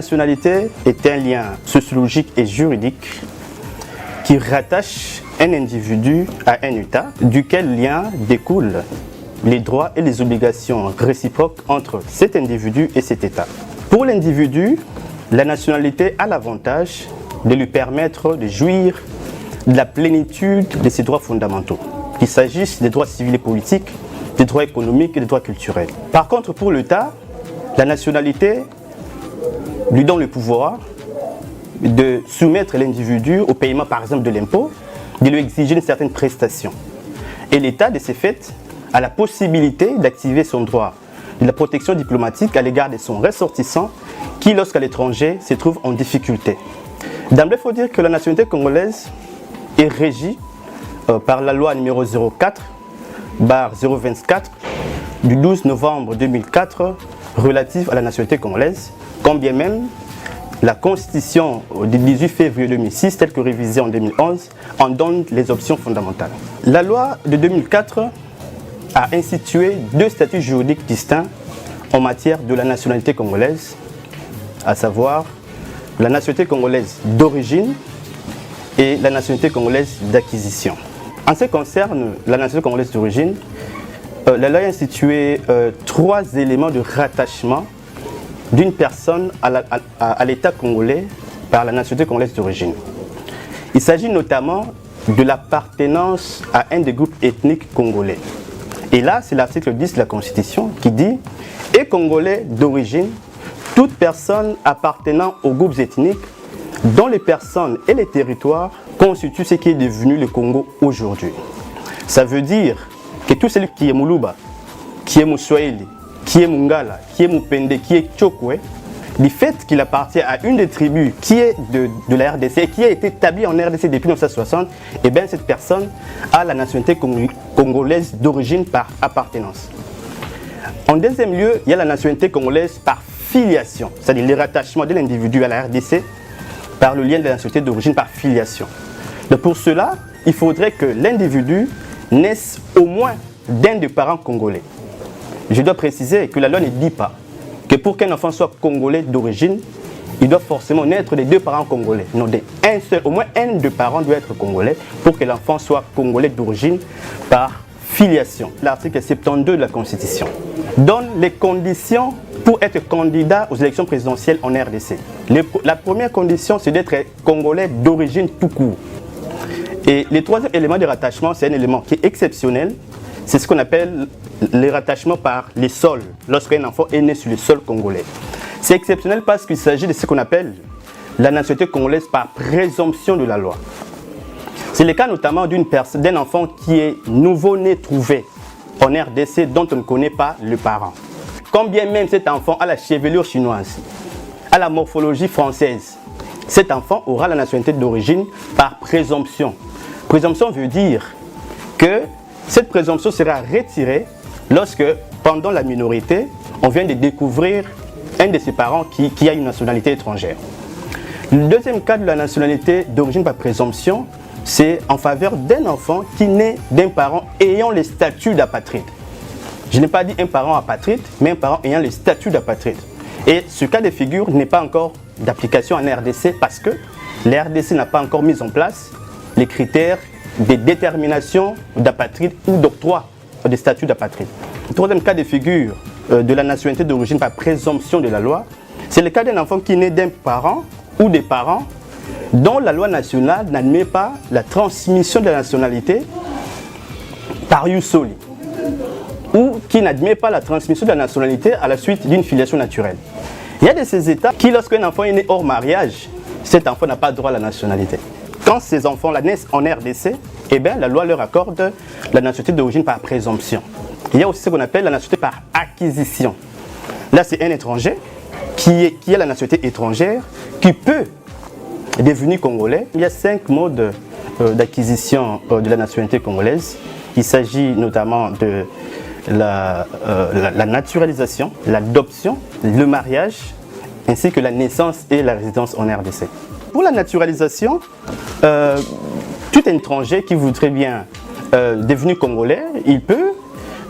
La nationalité est un lien sociologique et juridique qui rattache un individu à un État, duquel lien découlent les droits et les obligations réciproques entre cet individu et cet État. Pour l'individu, la nationalité a l'avantage de lui permettre de jouir de la plénitude de ses droits fondamentaux, qu'il s'agisse des droits civils et politiques, des droits économiques et des droits culturels. Par contre, pour l'État, la nationalité lui donne le pouvoir de soumettre l'individu au paiement, par exemple, de l'impôt, de lui exiger une certaine prestation. Et l'État, de ce fait, a la possibilité d'activer son droit de la protection diplomatique à l'égard de son ressortissant qui, lorsqu'à l'étranger, se trouve en difficulté. D'emblée, il faut dire que la nationalité congolaise est régie par la loi numéro 04/024 du 12 novembre 2004 relative à la nationalité congolaise, quand bien même la Constitution du 18 février 2006, telle que révisée en 2011, en donne les options fondamentales. La loi de 2004 a institué deux statuts juridiques distincts en matière de la nationalité congolaise, à savoir la nationalité congolaise d'origine et la nationalité congolaise d'acquisition. En ce qui concerne la nationalité congolaise d'origine, la loi a institué trois éléments de rattachement d'une personne à l'État congolais par la nationalité congolaise d'origine. Il s'agit notamment de l'appartenance à un des groupes ethniques congolais. Et là, c'est l'article 10 de la Constitution qui dit « Et Congolais d'origine, toute personne appartenant aux groupes ethniques dont les personnes et les territoires constituent ce qui est devenu le Congo aujourd'hui. » Ça veut dire que tout celui qui est Moulouba, qui est Moussoaili, qui est Mungala, qui est Mupende, qui est Tchokwe, du fait qu'il appartient à une des tribus qui est de la RDC et qui a été établie en RDC depuis 1960, et bien cette personne a la nationalité congolaise d'origine par appartenance. En deuxième lieu, il y a la nationalité congolaise par filiation, c'est-à-dire le rattachement de l'individu à la RDC par le lien de la nationalité d'origine par filiation. Donc pour cela, il faudrait que l'individu naisse au moins d'un des parents congolais. Je dois préciser que la loi ne dit pas que pour qu'un enfant soit congolais d'origine, il doit forcément naître des deux parents congolais. Non, au moins un des parents doit être congolais pour que l'enfant soit congolais d'origine par filiation. L'article 72 de la Constitution donne les conditions pour être candidat aux élections présidentielles en RDC. La première condition, c'est d'être congolais d'origine tout court. Et le troisième élément de rattachement, c'est un élément qui est exceptionnel. C'est ce qu'on appelle le rattachement par les sols, lorsqu'un enfant est né sur le sol congolais. C'est exceptionnel parce qu'il s'agit de ce qu'on appelle la nationalité congolaise par présomption de la loi. C'est le cas notamment d'un enfant qui est nouveau-né trouvé en RDC dont on ne connaît pas le parent. Quand bien même cet enfant a la chevelure chinoise, a la morphologie française, cet enfant aura la nationalité d'origine par présomption. Présomption veut dire que cette présomption sera retirée lorsque, pendant la minorité, on vient de découvrir un de ses parents qui a une nationalité étrangère. Le deuxième cas de la nationalité d'origine par présomption, c'est en faveur d'un enfant qui naît d'un parent ayant le statut d'apatride. Je n'ai pas dit un parent apatride, mais un parent ayant le statut d'apatride. Et ce cas de figure n'est pas encore d'application en RDC parce que la RDC n'a pas encore mis en place les critères de détermination d'apatride ou d'octroi des statuts d'apatride. Le troisième cas de figure de la nationalité d'origine par présomption de la loi, c'est le cas d'un enfant qui naît d'un parent ou des parents dont la loi nationale n'admet pas la transmission de la nationalité par ius soli, ou qui n'admet pas la transmission de la nationalité à la suite d'une filiation naturelle. Il y a de ces États qui, lorsqu'un enfant est né hors mariage, cet enfant n'a pas droit à la nationalité. Quand ces enfants-là naissent en RDC, eh bien, la loi leur accorde la nationalité d'origine par présomption. Il y a aussi ce qu'on appelle la nationalité par acquisition. Là, c'est un étranger qui a la nationalité étrangère, qui peut devenir congolais. Il y a 5 modes d'acquisition de la nationalité congolaise. Il s'agit notamment de la naturalisation, l'adoption, le mariage, ainsi que la naissance et la résidence en RDC. Pour la naturalisation, tout étranger qui voudrait bien devenir congolais, il peut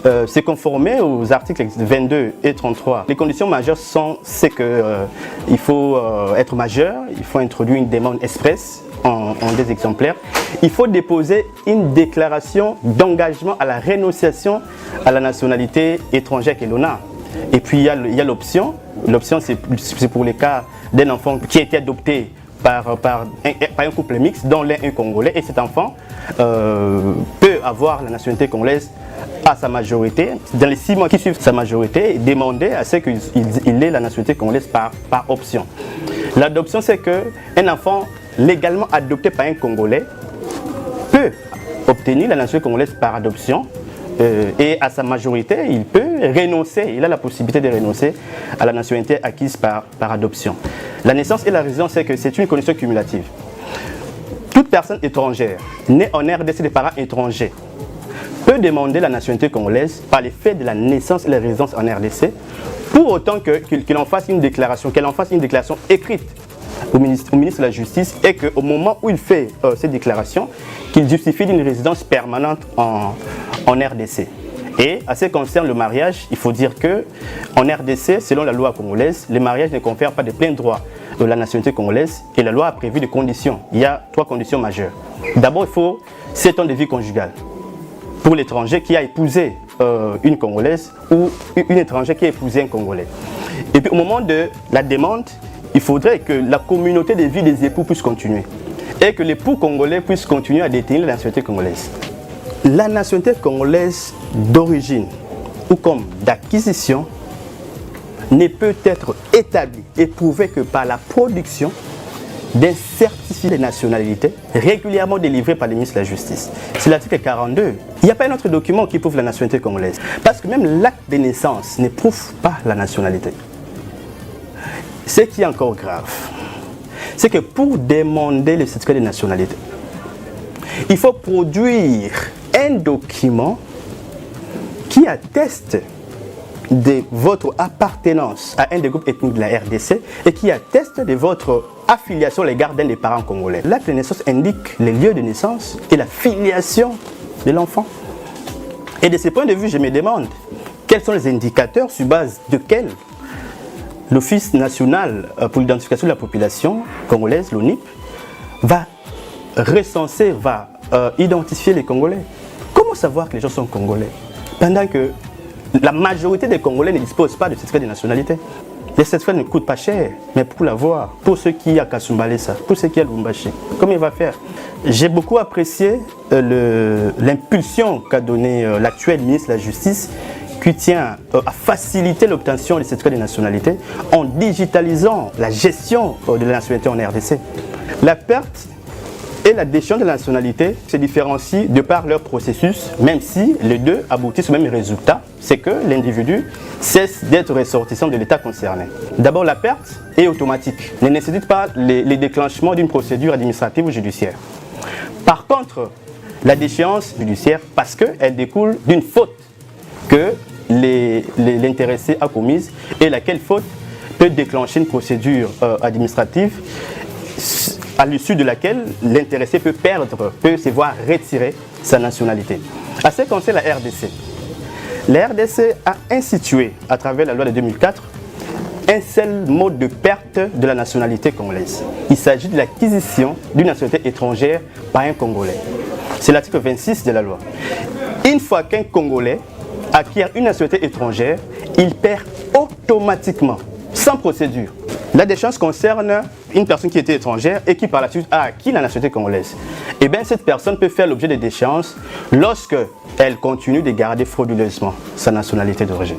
se conformer aux articles 22 et 33. Les conditions majeures sont qu'il faut être majeur, il faut introduire une demande express en des exemplaires. Il faut déposer une déclaration d'engagement à la renonciation à la nationalité étrangère qu'elle a. Et puis il y a l'option. L'option, c'est pour les cas d'un enfant qui a été adopté par un couple mixte dont l'un est congolais, et cet enfant peut avoir la nationalité congolaise à sa majorité. Dans les 6 mois qui suivent sa majorité, demander à ce qu'il ait la nationalité congolaise par option. L'adoption, c'est qu'un enfant légalement adopté par un Congolais peut obtenir la nationalité congolaise par adoption et à sa majorité, il peut renoncer, il a la possibilité de renoncer à la nationalité acquise par adoption. La naissance et la résidence, c'est que c'est une condition cumulative. Toute personne étrangère née en RDC de parents étrangers peut demander la nationalité congolaise par l'effet de la naissance et la résidence en RDC, pour autant qu'il en fasse une déclaration, écrite au ministre de la Justice, et qu'au moment où il fait cette déclaration, qu'il justifie d'une résidence permanente en RDC. Et à ce qui concerne le mariage, il faut dire qu'en RDC, selon la loi congolaise, le mariage ne confère pas de plein droit de la nationalité congolaise, et la loi a prévu des conditions. Il y a 3 conditions majeures. D'abord, il faut 7 ans de vie conjugale pour l'étranger qui a épousé une Congolaise ou une étrangère qui a épousé un Congolais. Et puis au moment de la demande, il faudrait que la communauté de vie des époux puisse continuer et que l'époux congolais puisse continuer à détenir la nationalité congolaise. La nationalité congolaise d'origine ou comme d'acquisition ne peut être établie et prouvée que par la production d'un certificat de nationalité régulièrement délivré par le ministre de la Justice. C'est l'article 42. Il n'y a pas un autre document qui prouve la nationalité congolaise. Parce que même l'acte de naissance ne prouve pas la nationalité. Ce qui est encore grave, c'est que pour demander le certificat de nationalité, il faut produire un document qui atteste de votre appartenance à un des groupes ethniques de la RDC et qui atteste de votre affiliation à l'égard d'un des parents congolais. L'acte de naissance indique les lieux de naissance et la filiation de l'enfant. Et de ce point de vue, je me demande quels sont les indicateurs sur base desquels l'Office national pour l'identification de la population congolaise, l'ONIP, va recenser, va identifier les Congolais. Comment savoir que les gens sont Congolais pendant que la majorité des Congolais ne disposent pas de certificat de nationalité? Les certificats ne coûtent pas cher, mais pour l'avoir, pour ceux qui ont à Kasumbalesa, pour ceux qui ont à Lubumbashi, comment il va faire? J'ai beaucoup apprécié l'impulsion qu'a donnée l'actuel ministre de la Justice, qui tient à faciliter l'obtention des certificats de nationalité en digitalisant la gestion de la nationalité en RDC. La perte et la déchéance de la nationalité se différencient de par leur processus, même si les deux aboutissent au même résultat, c'est que l'individu cesse d'être ressortissant de l'État concerné. D'abord, la perte est automatique, ne nécessite pas les déclenchements d'une procédure administrative ou judiciaire. Par contre, la déchéance judiciaire, parce qu'elle découle d'une faute que l'intéressé a commise et laquelle faute peut déclencher une procédure administrative à l'issue de laquelle l'intéressé peut se voir retirer sa nationalité. À ce qui concerne la RDC a institué à travers la loi de 2004 un seul mode de perte de la nationalité congolaise. Il s'agit de l'acquisition d'une nationalité étrangère par un Congolais. C'est l'article 26 de la loi. Une fois qu'un Congolais acquiert une nationalité étrangère, il perd automatiquement, sans procédure. La déchéance concerne une personne qui était étrangère et qui par la suite a acquis la nationalité congolaise. Et bien cette personne peut faire l'objet de déchéance lorsqu'elle continue de garder frauduleusement sa nationalité d'origine.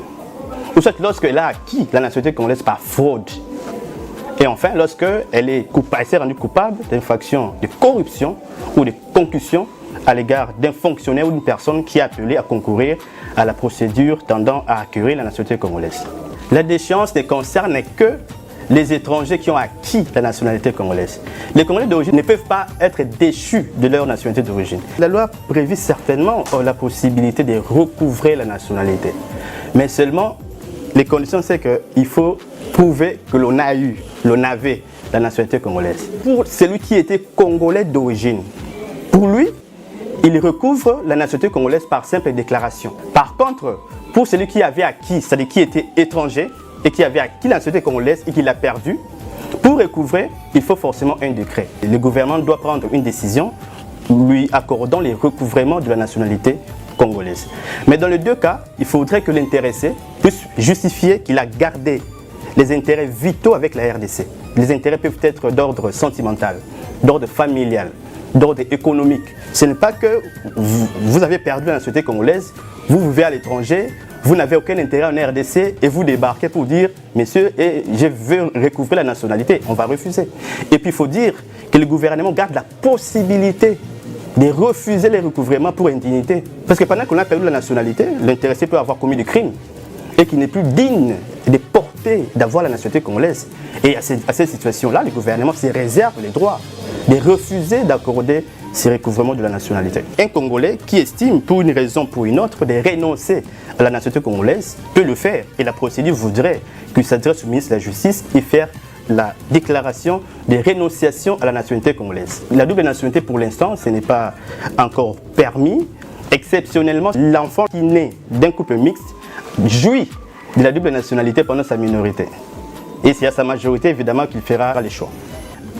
Ou soit lorsqu'elle a acquis la nationalité congolaise par fraude. Et enfin, lorsqu'elle s'est rendue coupable d'infraction de corruption ou de concussion à l'égard d'un fonctionnaire ou d'une personne qui est appelée à concourir à la procédure tendant à acquérir la nationalité congolaise. La déchéance ne concerne que les étrangers qui ont acquis la nationalité congolaise. Les Congolais d'origine ne peuvent pas être déchus de leur nationalité d'origine. La loi prévit certainement la possibilité de recouvrer la nationalité. Mais seulement, les conditions, c'est qu'il faut prouver que l'on avait la nationalité congolaise. Pour celui qui était Congolais d'origine, pour lui, il recouvre la nationalité congolaise par simple déclaration. Par contre, pour celui qui avait acquis, c'est-à-dire qui était étranger et qui avait acquis la nationalité congolaise et qui l'a perdu, pour recouvrer, il faut forcément un décret. Le gouvernement doit prendre une décision lui accordant les recouvrements de la nationalité congolaise. Mais dans les deux cas, il faudrait que l'intéressé puisse justifier qu'il a gardé les intérêts vitaux avec la RDC. Les intérêts peuvent être d'ordre sentimental, d'ordre familial, d'ordre économique. Ce n'est pas que vous avez perdu la nationalité congolaise, vous vivez à l'étranger, vous n'avez aucun intérêt en RDC et vous débarquez pour dire « Messieurs, je veux recouvrer la nationalité ». On va refuser. Et puis il faut dire que le gouvernement garde la possibilité de refuser les recouvrements pour indignité. Parce que pendant qu'on a perdu la nationalité, l'intéressé peut avoir commis des crimes et qui n'est plus digne de porter, d'avoir la nationalité congolaise. Et à cette situation-là, le gouvernement se réserve les droits de refuser d'accorder ces recouvrements de la nationalité. Un Congolais qui estime, pour une raison ou pour une autre, de renoncer à la nationalité congolaise peut le faire. Et la procédure voudrait qu'il s'adresse au ministre de la Justice et faire la déclaration de rénonciation à la nationalité congolaise. La double nationalité, pour l'instant, ce n'est pas encore permis. Exceptionnellement, l'enfant qui naît d'un couple mixte jouit de la double nationalité pendant sa minorité. Et c'est à sa majorité, évidemment, qu'il fera les choix.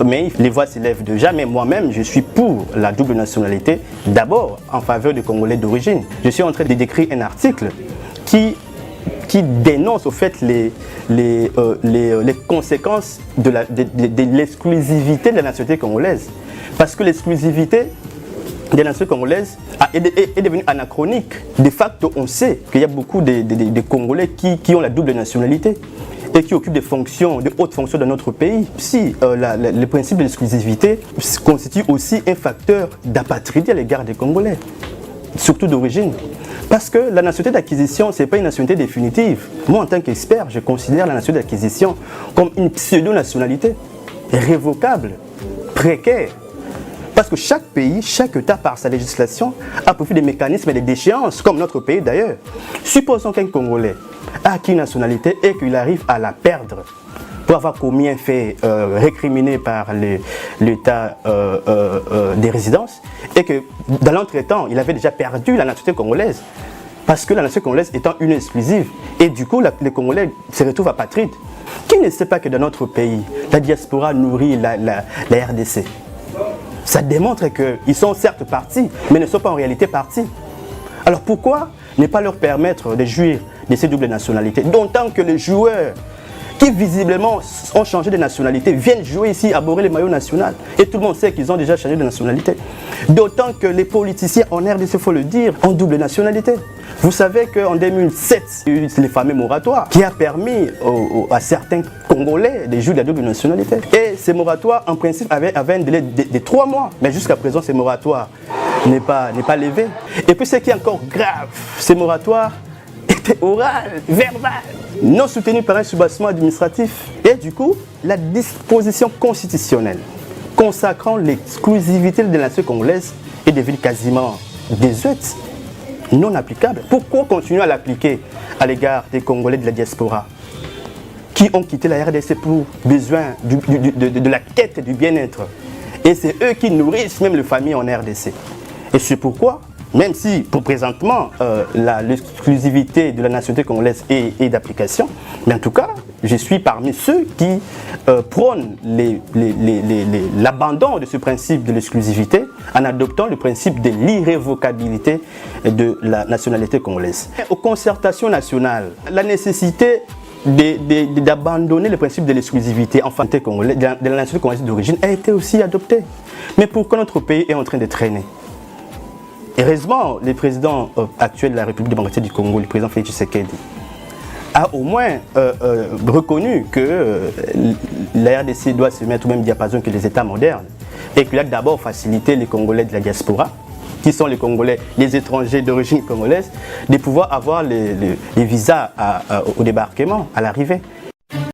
Mais les voix s'élèvent déjà, mais moi-même, je suis pour la double nationalité, d'abord en faveur des Congolais d'origine. Je suis en train de décrire un article qui dénonce au fait les conséquences de l'exclusivité de la nationalité congolaise. Parce que l'exclusivité de la nationalité congolaise est devenue anachronique. De facto, on sait qu'il y a beaucoup de Congolais qui ont la double nationalité et qui occupent des fonctions, de hautes fonctions dans notre pays. Si le principe de l'exclusivité constitue aussi un facteur d'apatridie à l'égard des Congolais, surtout d'origine. Parce que la nationalité d'acquisition, ce n'est pas une nationalité définitive. Moi, en tant qu'expert, je considère la nationalité d'acquisition comme une pseudo-nationalité, révocable, précaire. Parce que chaque pays, chaque État, par sa législation, a profité des mécanismes et des déchéances, comme notre pays d'ailleurs. Supposons qu'un Congolais a acquis une nationalité et qu'il arrive à la perdre pour avoir commis un fait récriminé par l'État des résidences et que dans l'entretemps, il avait déjà perdu la nationalité congolaise parce que la nationalité congolaise étant une exclusive et du coup, les Congolais se retrouvent apatrides. Qui ne sait pas que dans notre pays, la diaspora nourrit la RDC? Ça démontre qu'ils sont certes partis, mais ne sont pas en réalité partis. Alors pourquoi ne pas leur permettre de jouir de ces doubles nationalités? D'autant que les joueurs qui visiblement ont changé de nationalité viennent jouer ici, aborder les maillots nationaux. Et tout le monde sait qu'ils ont déjà changé de nationalité. D'autant que les politiciens en RDC, il faut le dire, ont double nationalité. Vous savez qu'en 2007, il y a eu les fameux moratoires qui a permis à certains Congolais de jouer de la double nationalité. Et ces moratoires, en principe, avaient un délai de 3 mois. Mais jusqu'à présent, ces moratoires n'est pas levé. Et puis ce qui est encore grave, ces moratoires étaient oral, verbal, non soutenu par un soubassement administratif. Et du coup, la disposition constitutionnelle consacrant l'exclusivité de la nation congolaise est devenue quasiment désuète, non applicable. Pourquoi continuer à l'appliquer à l'égard des Congolais de la diaspora qui ont quitté la RDC pour besoin de la quête du bien-être? Et c'est eux qui nourrissent même les familles en RDC. Et c'est pourquoi, même si pour présentement l'exclusivité de la nationalité congolaise est d'application, mais en tout cas, je suis parmi ceux qui prônent l'abandon de ce principe de l'exclusivité en adoptant le principe de l'irrévocabilité de la nationalité congolaise. Aux concertations nationales, la nécessité d'abandonner le principe de l'exclusivité enfin de la nationalité congolaise d'origine a été aussi adoptée. Mais pourquoi notre pays est en train de traîner? Heureusement, le président actuel de la République démocratique du Congo, le président Félix Tshisekedi, a au moins reconnu que la RDC doit se mettre au même diapason que les États modernes et qu'il a d'abord facilité les Congolais de la diaspora, qui sont les Congolais, les étrangers d'origine congolaise, de pouvoir avoir les visas au débarquement, à l'arrivée.